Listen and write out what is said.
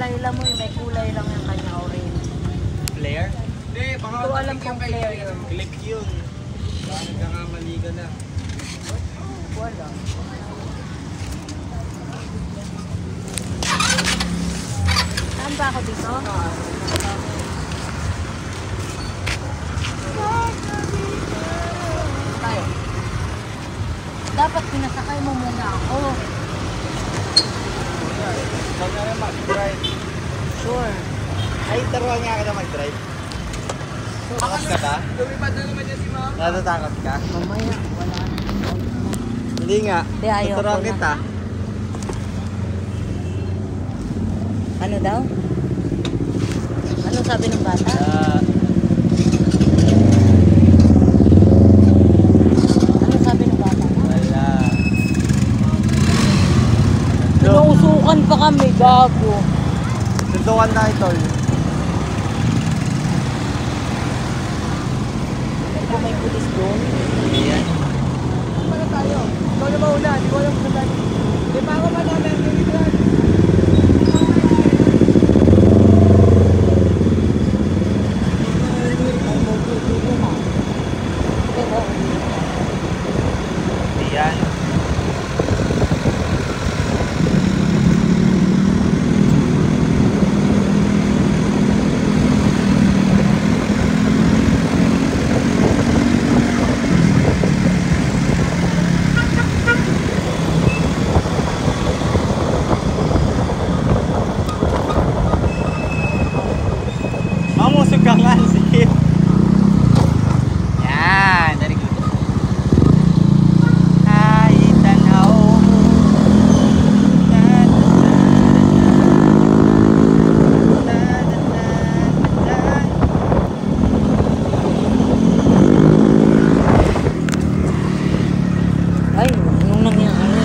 kulay lang mo yung may kulay lang yung kanya orange. Flare? Hindi, baka Hindi ko alam kung flare yun. Click yun. nagkakamali ka na. Wala. Saan ba ako dito? Tayo. Dapat pinasakay mo muna ako. Huwag na rin mag-drive. Sure. Ay, taruhan nga kita mag-drive. Takot ka ba? Lumipad na naman yan si ma'am. Natatakot ka? Mamaya, wala na. Hindi nga. Hindi, ayoko Tuturuan na. kita. Ano daw? Ano sabi ng bata? Ano sabi ng bata? Wala. Pinuusukan pa kami, gago. Sundukan na ito. Hindi ko may pulis doon. Ayan. Para tayo. Ikaw na mauna, di ko alam kung saan. Di pa ako manami ang gawin. Ayan. Mamusog ka nga, sige. Yan, very good. Ay, tanaw. Ay, anong nangyari?